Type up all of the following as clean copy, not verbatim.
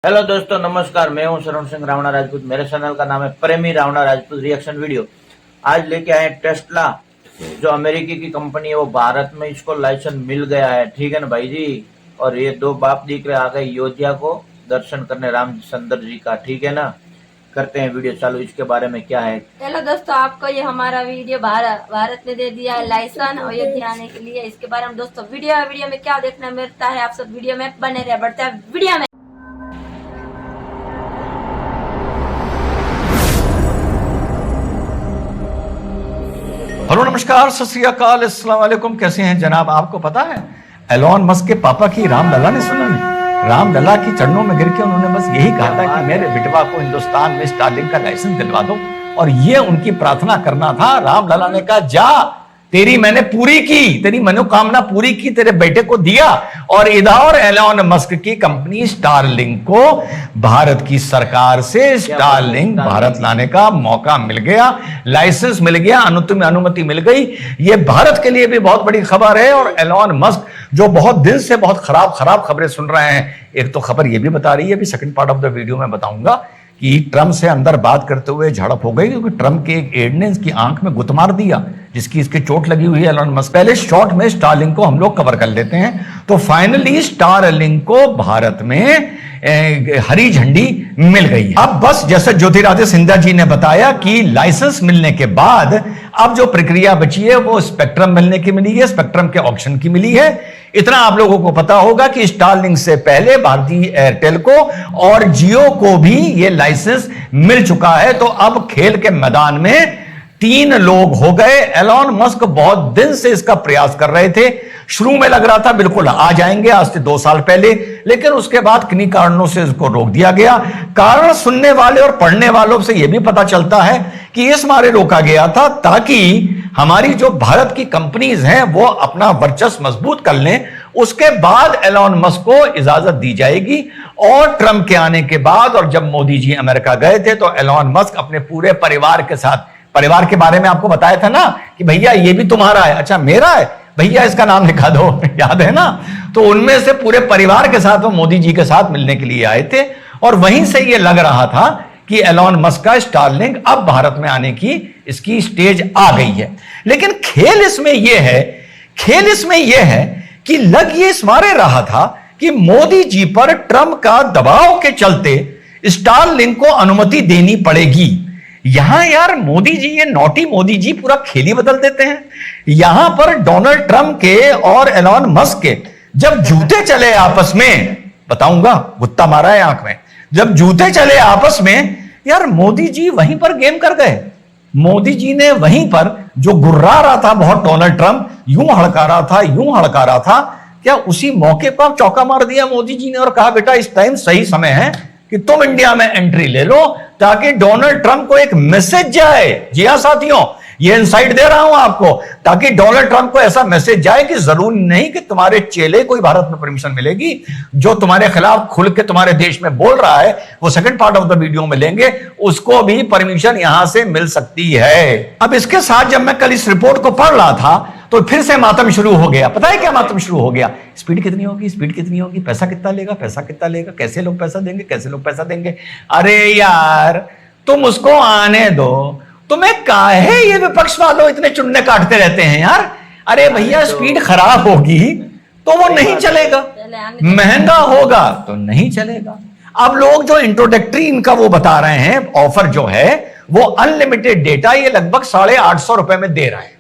Hello दोस्तों, नमस्कार। मैं हूं शरण सिंह रावणा राजपूत। मेरे चैनल का नाम है प्रेमी रावणा राजपूत रिएक्शन वीडियो। आज लेके आए टेस्ला, जो अमेरिकी की कंपनी है, वो भारत में इसको लाइसेंस मिल गया है। ठीक है ना भाई जी। और ये दो बाप दीकरे आ गए अयोध्या को दर्शन करने रामचंद्र जी का। ठीक है ना। करते हैं वीडियो चालू। इसके बारे में क्या है। हेलो दोस्तों, आपको ये हमारा वीडियो भारत ने दे दिया है लाइसेंस अयोध्या आने के लिए। इसके बारे में दोस्तों वीडियो में क्या देखने मिलता है, आप सब वीडियो में बने रहे। बढ़ते हैं वीडियो में। हेलो, नमस्कार, सत श्री अकाल, अस्सलाम वालेकुम। कैसे हैं जनाब? आपको पता है एलोन मस्क के पापा की रामलला ने सुना नहीं? रामलला की चरणों में गिर के उन्होंने बस यही कहा था कि मेरे बिटवा को हिंदुस्तान में स्टारलिंक का लाइसेंस दिलवा दो, और ये उनकी प्रार्थना करना था। रामलला ने कहा, जा, तेरी मैंने पूरी की, तेरी मनोकामना पूरी की, तेरे बेटे को दिया। और इधर एलोन मस्क की कंपनी स्टारलिंक को भारत की सरकार से स्टारलिंक भारत लाने का मौका मिल गया, लाइसेंस मिल गया, अनुमति मिल गई। ये भारत के लिए भी बहुत बड़ी खबर है। और एलोन मस्क जो बहुत दिन से बहुत खराब खबरें सुन रहे हैं, एक तो खबर ये भी बता रही है, अभी second part of the video में बताऊंगा, कि ट्रम्प से अंदर बात करते हुए झड़प हो गई, क्योंकि ट्रम्प के एक एड ने इसकी आंख में गुत मार दिया, जिसकी इसकी चोट लगी हुई है एलोन मस्क। पहले शॉर्ट में स्टारलिंक को हम लोग कवर कर लेते हैं। तो फाइनली स्टारलिंक को भारत में हरी झंडी मिल गई है। अब बस जैसे ज्योतिरादित्य सिंधिया जी ने बताया कि लाइसेंस मिलने के बाद अब जो प्रक्रिया बची है वो स्पेक्ट्रम मिलने की मिली है, स्पेक्ट्रम के ऑक्शन की मिली है। इतना आप लोगों को पता होगा कि स्टारलिंक से पहले भारतीय एयरटेल को और जियो को भी ये लाइसेंस मिल चुका है। तो अब खेल के मैदान में 3 लोग हो गए। एलोन मस्क बहुत दिन से इसका प्रयास कर रहे थे। शुरू में लग रहा था बिल्कुल आ जाएंगे, आज से 2 साल पहले, लेकिन उसके बाद किन्हीं कारणों से इसको रोक दिया गया। कारण सुनने वाले और पढ़ने वालों से यह भी पता चलता है कि इस मारे रोका गया था ताकि हमारी जो भारत की कंपनीज हैं वो अपना वर्चस्व मजबूत कर लें। उसके बाद एलोन मस्क को इजाजत दी जाएगी। और ट्रंप के आने के बाद, और जब मोदी जी अमेरिका गए थे, तो एलोन मस्क अपने पूरे परिवार के साथ, परिवार के बारे में आपको बताया था ना कि भैया ये भी तुम्हारा है, अच्छा मेरा है, भैया इसका नाम लिखा दो, याद है ना? तो उनमें से पूरे परिवार के साथ वो मोदी जी के साथ मिलने के लिए आए थे। और वहीं से ये लग रहा था कि एलोन मस्क का स्टारलिंक अब भारत में आने की इसकी स्टेज आ गई है। लेकिन खेल इसमें यह है कि लग ये इस मारे रहा था कि मोदी जी पर ट्रंप का दबाव के चलते स्टारलिंक को अनुमति देनी पड़ेगी। यहां यार मोदी जी, ये नोटी मोदी जी पूरा खेल ही बदल देते हैं। यहां पर डोनाल्ड ट्रंप के और एलोन मस्क के जब जूते चले आपस में, बताऊंगा, गुत्ता मारा है आंख में, जब जूते चले आपस में, यार मोदी जी वहीं पर गेम कर गए। मोदी जी ने वहीं पर जो गुर्रा रहा था बहुत डोनाल्ड ट्रंप, यूं हड़का रहा था, क्या उसी मौके पर चौका मार दिया मोदी जी ने और कहा, बेटा इस टाइम सही समय है कि तुम इंडिया में एंट्री ले लो, ताकि डोनाल्ड ट्रंप को एक मैसेज जाए। जी हां साथियों, ये इनसाइट दे रहा हूं आपको, ताकि डोनाल्ड ट्रंप को ऐसा मैसेज जाए कि जरूरी नहीं कि तुम्हारे चेले को ही भारत में परमिशन मिलेगी। जो तुम्हारे खिलाफ खुल के तुम्हारे देश में बोल रहा है, वो second part of the video में लेंगे, उसको भी परमिशन यहां से मिल सकती है। अब इसके साथ जब मैं कल इस रिपोर्ट को पढ़ रहा था तो फिर से मातम शुरू हो गया। पता है क्या मातम शुरू हो गया? स्पीड कितनी होगी, पैसा कितना लेगा, कैसे लोग पैसा देंगे। अरे यार तुम उसको आने दो, तुम्हें काहे ये विपक्ष वालों इतने चुन्ने काटते रहते हैं यार। अरे भैया स्पीड खराब होगी तो वो नहीं चलेगा, महंगा होगा तो नहीं चलेगा। अब लोग जो इंट्रोडक्टरी इनका वो बता रहे हैं, ऑफर जो है वो अनलिमिटेड डेटा, ये लगभग 850 रुपए में दे रहा है।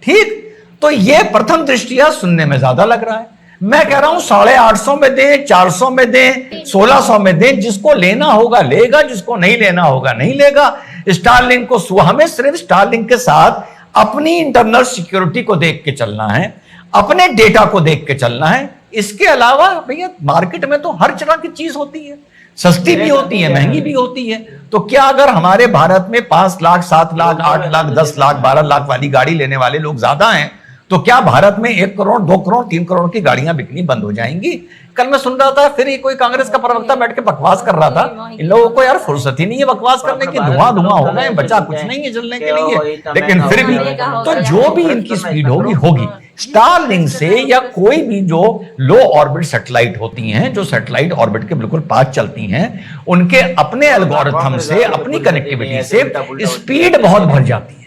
ठीक, तो ये प्रथम दृष्टिया सुनने में ज्यादा लग रहा है। मैं कह रहा हूं 850 में दें, 400 में दें, 1600 में दें, जिसको लेना होगा लेगा, जिसको नहीं लेना होगा नहीं लेगा। स्टारलिंक को हमें सिर्फ स्टारलिंक के साथ अपनी इंटरनल सिक्योरिटी को देख के चलना है, अपने डेटा को देख के चलना है। इसके अलावा भैया मार्केट में तो हर तरह की चीज होती है, सस्ती भी होती है, महंगी भी होती है। तो क्या अगर हमारे भारत में 5 लाख, 7 लाख, 8 लाख, 10 लाख, 12 लाख वाली गाड़ी लेने वाले लोग ज्यादा हैं, तो क्या भारत में 1 करोड़ 2 करोड़ 3 करोड़ की गाड़ियां बिकनी बंद हो जाएंगी? कल मैं सुन रहा था, फिर ही कोई कांग्रेस का प्रवक्ता बैठ के बकवास कर रहा था, इन लोगों को यार फुर्सत ही नहीं है बकवास करने की, धुआं धुआं हो गए, बचा कुछ नहीं है जलने के लिए। लेकिन फिर भी तो जो भी इनकी स्पीड होगी स्टारलिंक से या कोई भी जो लो ऑर्बिट सैटेलाइट होती हैं, जो सैटेलाइट ऑर्बिट के बिल्कुल पास चलती हैं, उनके अपने एल्गोरिथम से, अपनी कनेक्टिविटी से स्पीड बहुत बढ़ जाती है।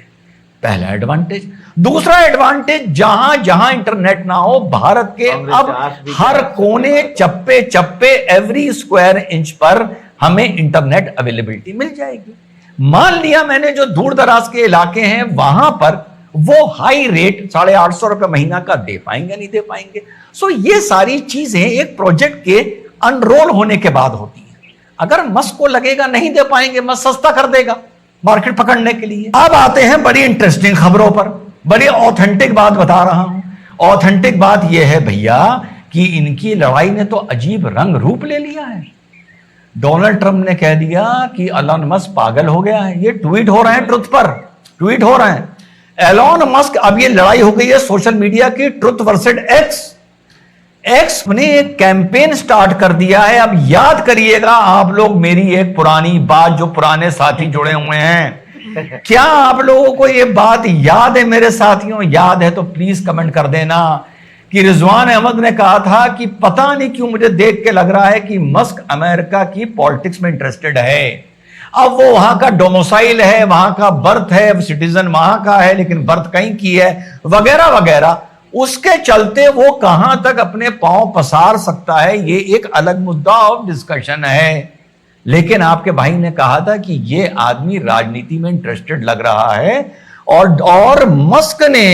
पहला एडवांटेज। दूसरा एडवांटेज, जहां जहां इंटरनेट ना हो, भारत के अब हर कोने, चप्पे चप्पे, एवरी स्क्वायर इंच पर हमें इंटरनेट अवेलेबिलिटी मिल जाएगी। मान लिया मैंने जो दूर दराज के इलाके हैं वहां पर वो हाई रेट 850 रुपए महीना का दे पाएंगे नहीं दे पाएंगे। सो ये सारी चीजें एक प्रोजेक्ट के अनरोल होने के बाद होती हैं। अगर मस्क को लगेगा नहीं दे पाएंगे, मस्क सस्ता कर देगा मार्केट पकड़ने के लिए। अब आते हैं बड़ी इंटरेस्टिंग खबरों पर। बड़ी ऑथेंटिक बात बता रहा हूं। ऑथेंटिक बात यह है भैया कि इनकी लड़ाई ने तो अजीब रंग रूप ले लिया है। डोनाल्ड ट्रंप ने कह दिया कि एलन मस्क पागल हो गया है। ये ट्वीट हो रहे हैं, ट्रुथ पर ट्वीट हो रहे हैं। एलन मस्क, अब ये लड़ाई हो गई है सोशल मीडिया की, ट्रुथ वर्सेस एक्स ने एक कैंपेन स्टार्ट कर दिया है। अब याद करिएगा आप लोग मेरी एक पुरानी बात, जो पुराने साथी जुड़े हुए हैं, क्या आप लोगों को ये बात याद है मेरे साथियों? याद है तो प्लीज कमेंट कर देना कि रिजवान अहमद ने कहा था कि पता नहीं क्यों मुझे देख के लग रहा है कि मस्क अमेरिका की पॉलिटिक्स में इंटरेस्टेड है। अब वो वहां का डोमिसाइल है, वहां का बर्थ है, सिटीजन वहां का है, लेकिन बर्थ कहीं की है, वगैरह वगैरह। उसके चलते वो कहां तक अपने पांव पसार सकता है, ये एक अलग मुद्दा ऑफ डिस्कशन है। लेकिन आपके भाई ने कहा था कि ये आदमी राजनीति में इंटरेस्टेड लग रहा है। और मस्क ने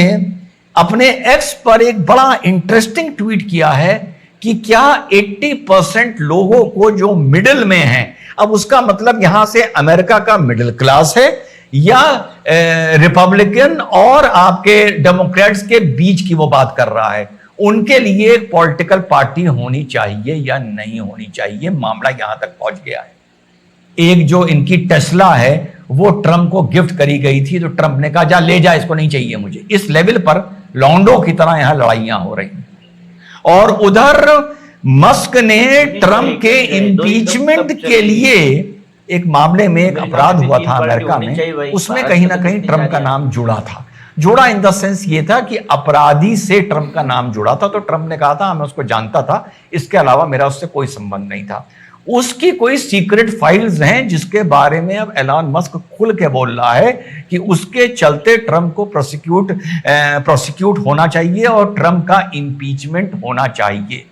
अपने एक्स पर एक बड़ा इंटरेस्टिंग ट्वीट किया है कि क्या 80% लोगों को जो मिडिल में हैं, अब उसका मतलब यहां से अमेरिका का मिडिल क्लास है या रिपब्लिकन और आपके डेमोक्रेट्स के बीच की वो बात कर रहा है, उनके लिए एक पॉलिटिकल पार्टी होनी चाहिए या नहीं होनी चाहिए। मामला यहां तक पहुंच गया है। एक जो इनकी टेस्ला है वो ट्रंप को गिफ्ट करी गई थी, तो ट्रंप ने कहा जा ले जा, इसको नहीं चाहिए मुझे। इस लेवल पर लॉन्डो की तरह यहां लड़ाइयां हो रही हैं। और उधर मस्क ने ट्रंप के इम्पीचमेंट के लिए एक मामले में एक अपराध हुआ था अमेरिका में, उसमें कहीं ना कहीं ट्रंप का नाम जुड़ा था। जुड़ा इन द सेंस ये था कि अपराधी से ट्रंप का नाम जुड़ा था। तो ट्रंप ने कहा था मैं उसको जानता था, इसके अलावा मेरा उससे कोई संबंध नहीं था। उसकी कोई सीक्रेट फाइल्स हैं जिसके बारे में अब एलन मस्क खुल के बोल रहा है कि उसके चलते ट्रंप को प्रोसिक्यूट होना चाहिए और ट्रंप का इम्पीचमेंट होना चाहिए।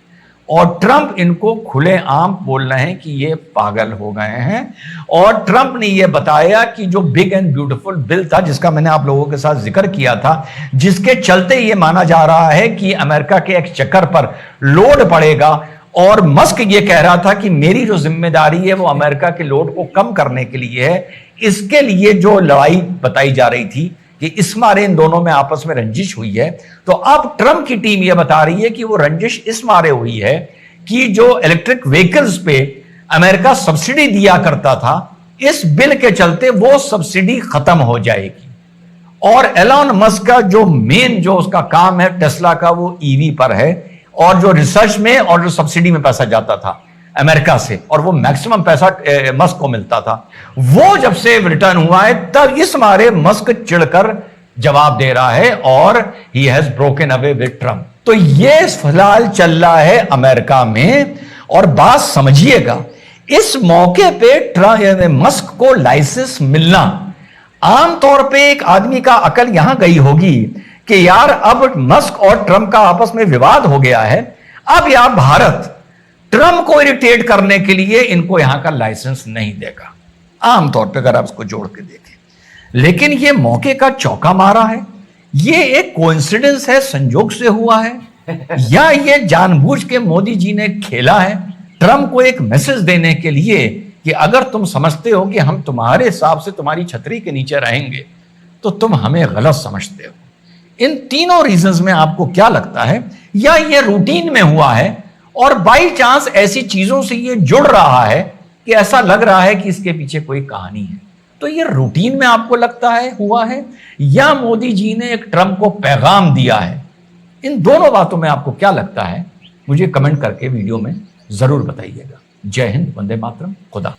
और ट्रंप इनको खुलेआम बोल रहे हैं कि ये पागल हो गए हैं। और ट्रंप ने ये बताया कि जो बिग एंड ब्यूटीफुल बिल था, जिसका मैंने आप लोगों के साथ जिक्र किया था, जिसके चलते ये माना जा रहा है कि अमेरिका के एक्सचेकर पर लोड पड़ेगा, और मस्क ये कह रहा था कि मेरी जो जिम्मेदारी है वो अमेरिका के लोड को कम करने के लिए है। इसके लिए जो लड़ाई बताई जा रही थी कि इस मारे इन दोनों में आपस में रंजिश हुई है, तो अब ट्रंप की टीम यह बता रही है कि वो रंजिश इस मारे हुई है कि जो इलेक्ट्रिक व्हीकल्स पे अमेरिका सब्सिडी दिया करता था, इस बिल के चलते वो सब्सिडी खत्म हो जाएगी। और एलन मस्क का जो मेन जो उसका काम है टेस्ला का, वो ईवी पर है, और जो रिसर्च में और जो सब्सिडी में पैसा जाता था अमेरिका से, और वो मैक्सिमम पैसा मस्क को मिलता था, वो जब से रिटर्न हुआ है तब इस मारे मस्क चिढ़कर जवाब दे रहा है और he has broken away with Trump. तो ये फिलहाल चल रहा है अमेरिका में। और बात समझिएगा, इस मौके पे मस्क को लाइसेंस मिलना, आमतौर पे एक आदमी का अकल यहां गई होगी कि यार अब मस्क और ट्रंप का आपस में विवाद हो गया है, अब यार भारत ट्रंप को इरिटेट करने के लिए इनको यहां का लाइसेंस नहीं देगा, आमतौर पे अगर आप इसको जोड़ के देखें। लेकिन ये मौके का चौका मारा है, ये एक कोइंसिडेंस है, संजोग से हुआ है, या ये जानबूझ के मोदी जी ने खेला है ट्रंप को एक मैसेज देने के लिए कि अगर तुम समझते हो कि हम तुम्हारे हिसाब से तुम्हारी छतरी के नीचे रहेंगे तो तुम हमें गलत समझते हो। इन तीनों रीजंस में आपको क्या लगता है? या ये रूटीन में हुआ है और बाई चांस ऐसी चीजों से ये जुड़ रहा है कि ऐसा लग रहा है कि इसके पीछे कोई कहानी है? तो ये रूटीन में आपको लगता है हुआ है, या मोदी जी ने एक ट्रंप को पैगाम दिया है इन दोनों बातों में आपको क्या लगता है, मुझे कमेंट करके वीडियो में जरूर बताइएगा। जय हिंद, वंदे मातरम, खुदा।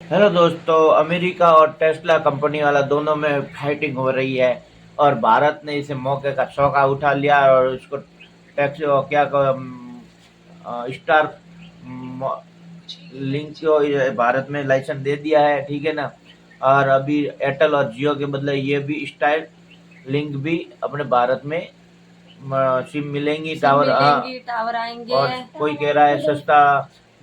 हेलो दोस्तों, अमेरिका और टेस्ला कंपनी वाला दोनों में फाइटिंग हो रही है और भारत ने इसे मौके का चौका उठा लिया और इसको टैक्स क्या स्टार लिंक को भारत में लाइसेंस दे दिया है, ठीक है ना। और अभी एयरटेल और जियो के बदले ये भी स्टार लिंक भी अपने भारत में सिम मिलेंगी, टावर टावर आएंगे। और कोई कह रहा है सस्ता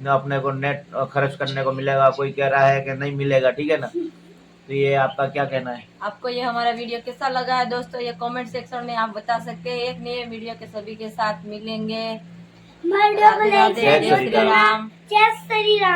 अपने को नेट खर्च करने को मिलेगा, कोई कह रहा है कि नहीं मिलेगा, ठीक है ना। तो ये आपका क्या कहना है? आपको ये हमारा वीडियो कैसा लगा है दोस्तों, ये कमेंट सेक्शन में आप बता सकते हैं। एक नए वीडियो के सभी के साथ मिलेंगे। जय श्री राम। जय श्री राम।